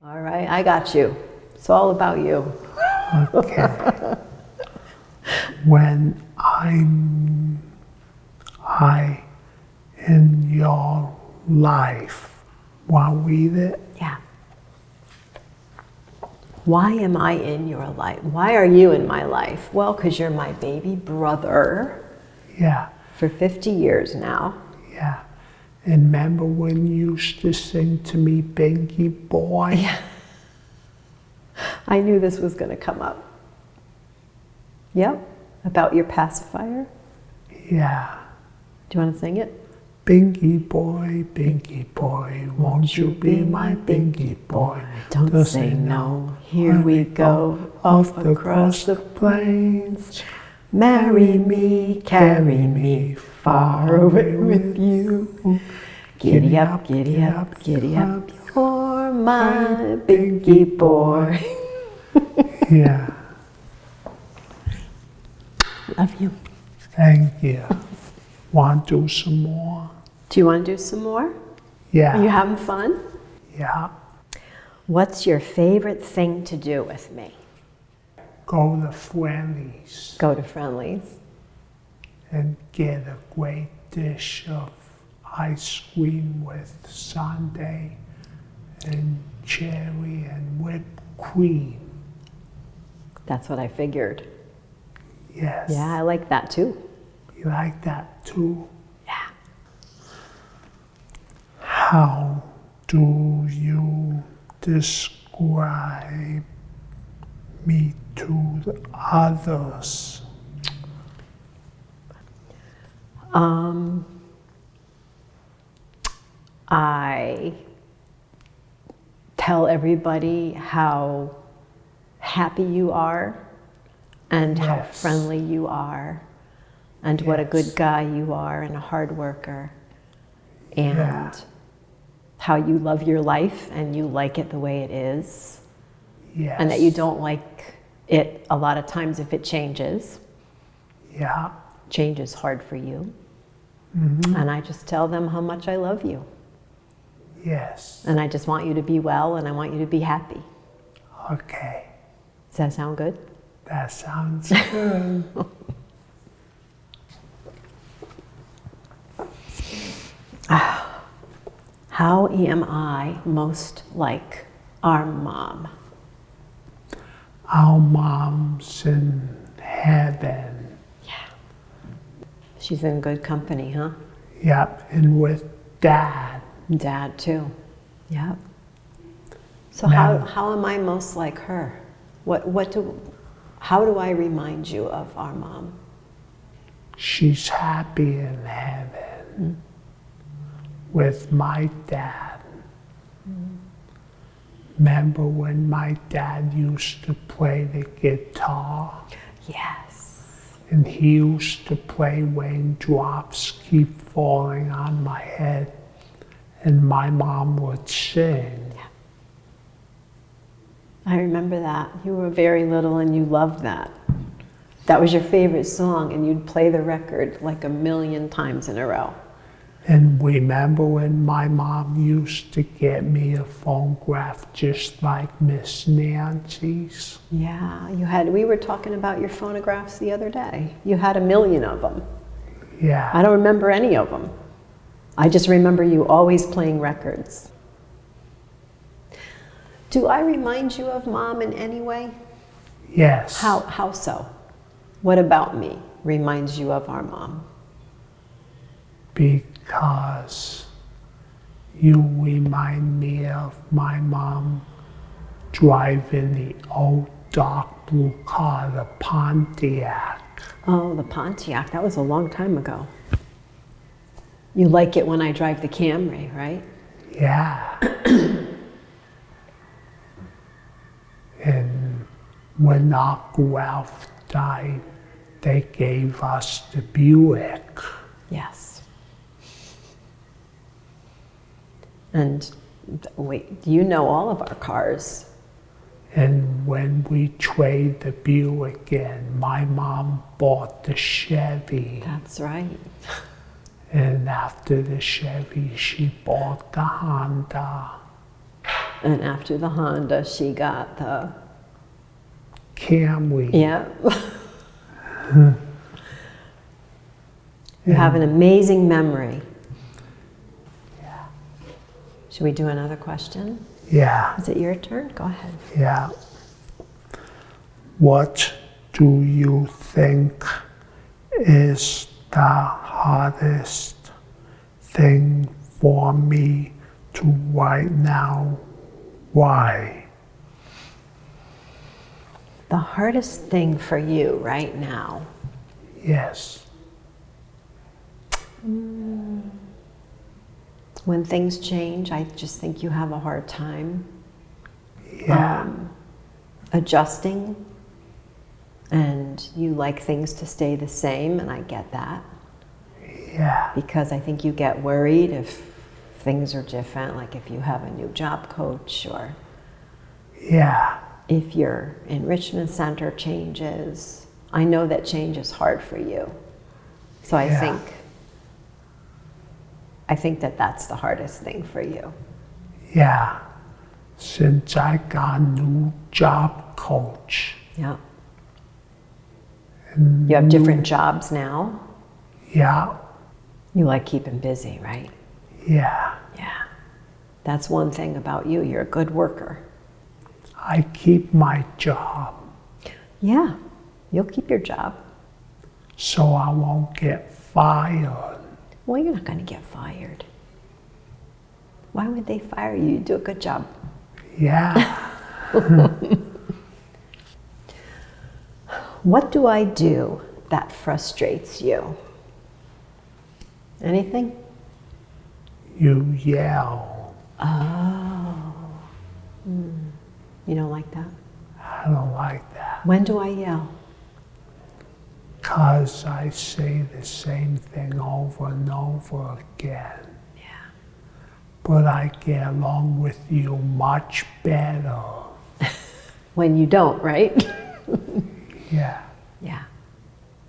All right, I got you. It's all about you. Okay. When I'm in your life, want to read it? Yeah. Why am I in your life? Why are you in my life? Well, because you're my baby brother. Yeah. For 50 years now. Yeah. And remember when you used to sing to me, Binky boy? Yeah. I knew this was going to come up. Yep. About your pacifier. Yeah. Do you want to sing it? Binky boy, won't you be my binky boy? Don't say no. Here we go, off across the plains. Marry me, carry me far away with you. Giddy up, giddy up, giddy up. You're my binky boy. Yeah. Love you. Thank you. Want to do some more? Do you want to do some more? Yeah. Are you having fun? Yeah. What's your favorite thing to do with me? Go to Friendly's Go to Friendly's. and get a great dish of ice cream with sundae and cherry and whipped cream. That's what I figured. Yes. Yeah, I like that too. You like that too? Yeah. How do you describe me to the others? I tell everybody how happy you are and how Yes. friendly you are and what a Yes. good guy you are and a hard worker and Yeah. how you love your life and you like it the way it is Yes. and that you don't like it a lot of times if it changes. Yeah. Change is hard for you. Mm-hmm. And I just tell them how much I love you. Yes. And I just want you to be well and I want you to be happy. Okay. Does that sound good? That sounds good. How am I most like our mom? Our mom's in heaven. Yeah. She's in good company, huh? Yep. And with Dad. Dad too. Yep. So Now- how am I most like her? How do I remind you of our mom? She's happy in heaven with my dad. Remember when my dad used to play the guitar? Yes. And he used to play Raindrops Keep Falling on My Head, and my mom would sing. Yeah. I remember that. You were very little and you loved that. That was your favorite song and you'd play the record like 1,000,000 times in a row. And remember when my mom used to get me a phonograph just like Miss Nancy's? Yeah, we were talking about your phonographs the other day. You had 1,000,000 of them. Yeah. I don't remember any of them. I just remember you always playing records. Do I remind you of Mom in any way? Yes. How so? What about me reminds you of our mom? Because you remind me of my mom driving the old dark blue car, the Pontiac. Oh, the Pontiac. That was a long time ago. You like it when I drive the Camry, right? Yeah. And when Uncle Ralph died, they gave us the Buick. Yes. And wait, you know all of our cars. And when we trade the Buick in, my mom bought the Chevy. That's right. And after the Chevy, she bought the Honda. And after the Honda, she got the Camry. Yeah. You have an amazing memory. Yeah. Should we do another question? Yeah. Is it your turn? Go ahead. Yeah. What do you think is the hardest thing for me to write now? Why? The hardest thing for you right now? Yes. When things change, I just think you have a hard time adjusting, and you like things to stay the same, and I get that. Yeah. Because I think you get worried if things are different, like if you have a new job coach, or if your enrichment center changes. I know that change is hard for you. So I think that that's the hardest thing for you. Yeah. Since I got a new job coach. Yeah. You have different jobs now? Yeah. You like keeping busy, right? Yeah. Yeah. That's one thing about you. You're a good worker. I keep my job. Yeah. You'll keep your job. So I won't get fired. Well, you're not going to get fired. Why would they fire you? You do a good job. Yeah. What do I do that frustrates you? Anything? You yell. Oh. You don't like that? I don't like that. When do I yell? 'Cause I say the same thing over and over again. Yeah. But I get along with you much better. When you don't, right? Yeah. Yeah.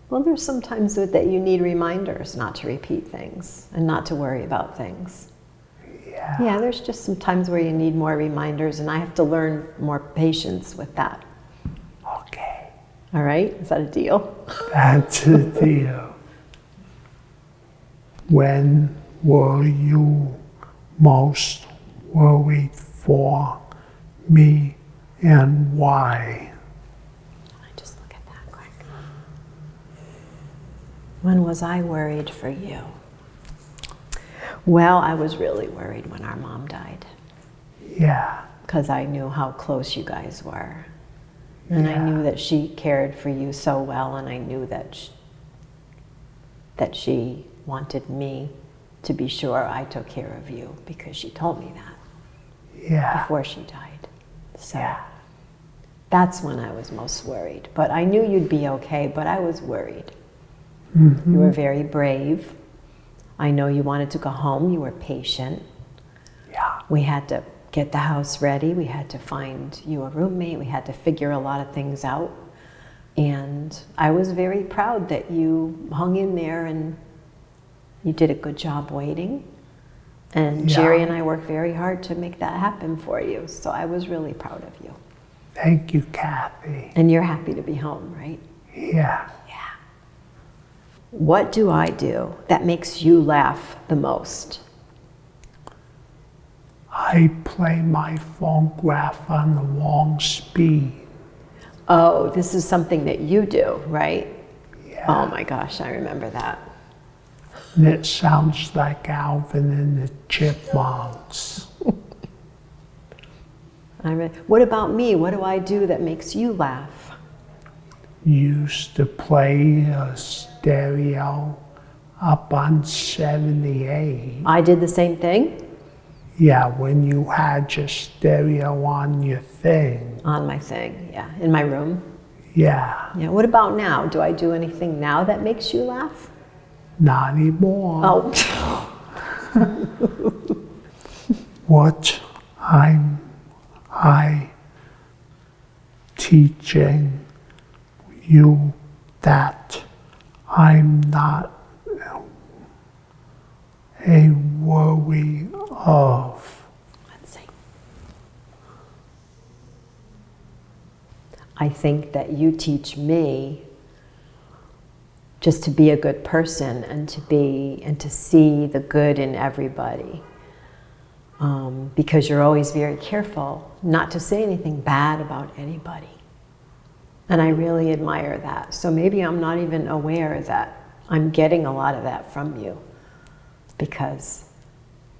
Well, there's sometimes that you need reminders not to repeat things and not to worry about things. Yeah. Yeah, there's just some times where you need more reminders, and I have to learn more patience with that. Okay. All right? Is that a deal? That's a deal. When were you most worried for me and why? I just look at that quick. When was I worried for you? Well, I was really worried when our mom died. Yeah. Because I knew how close you guys were. And I knew that she cared for you so well, and I knew that she wanted me to be sure I took care of you, because she told me that before she died. So that's when I was most worried. But I knew you'd be okay, but I was worried. Mm-hmm. You were very brave. I know you wanted to go home. You were patient. Yeah. We had to get the house ready. We had to find you a roommate. We had to figure a lot of things out. And I was very proud that you hung in there and you did a good job waiting. And Jerry and I worked very hard to make that happen for you. So I was really proud of you. Thank you, Kathy. And you're happy to be home, right? Yeah. Yeah. What do I do that makes you laugh the most? I play my phonograph on the wrong speed. Oh, this is something that you do, right? Yeah. Oh my gosh, I remember that. And it sounds like Alvin and the Chipmunks. What about me? What do I do that makes you laugh? Used to play a stereo up on 78. I did the same thing? Yeah, when you had your stereo on your thing. On my thing, yeah. In my room? Yeah. Yeah. What about now? Do I do anything now that makes you laugh? Not anymore. Oh. What I teaching you that I'm not a worry of. Let's see. I think that you teach me just to be a good person and to see the good in everybody. Because you're always very careful not to say anything bad about anybody. And I really admire that. So maybe I'm not even aware that I'm getting a lot of that from you, because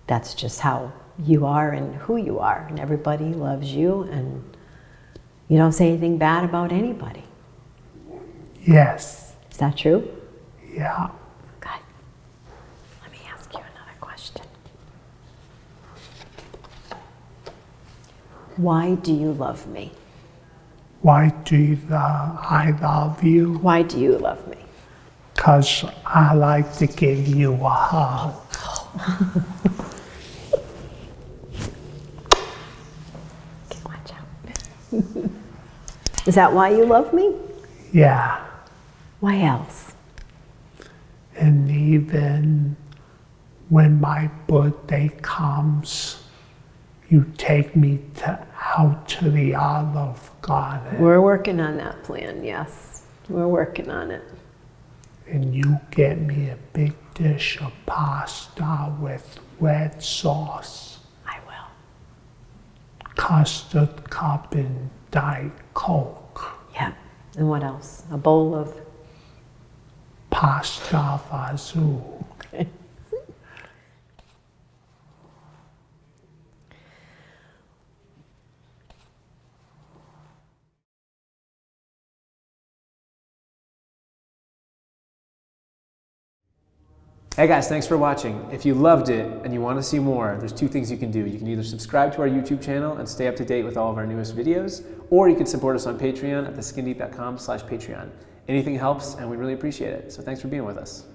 that's just how you are and who you are, and everybody loves you, and you don't say anything bad about anybody. Yes. Is that true? Yeah. Good. Let me ask you another question. Why do you love me? Why do I love you? Why do you love me? 'Cause I like to give you a hug. Okay, watch out. Is that why you love me? Yeah. Why else? And even when my birthday comes, you take me out to the Olive Garden. We're working on that plan, yes. We're working on it. And you get me a big dish of pasta with red sauce, I will. custard cup, and Diet Coke. Yeah. And what else? A bowl of... Pasta fazool. Okay. Hey guys, thanks for watching. If you loved it and you want to see more, there's two things you can do. You can either subscribe to our YouTube channel and stay up to date with all of our newest videos, or you can support us on Patreon at theskindeep.com/Patreon. Anything helps and we really appreciate it. So thanks for being with us.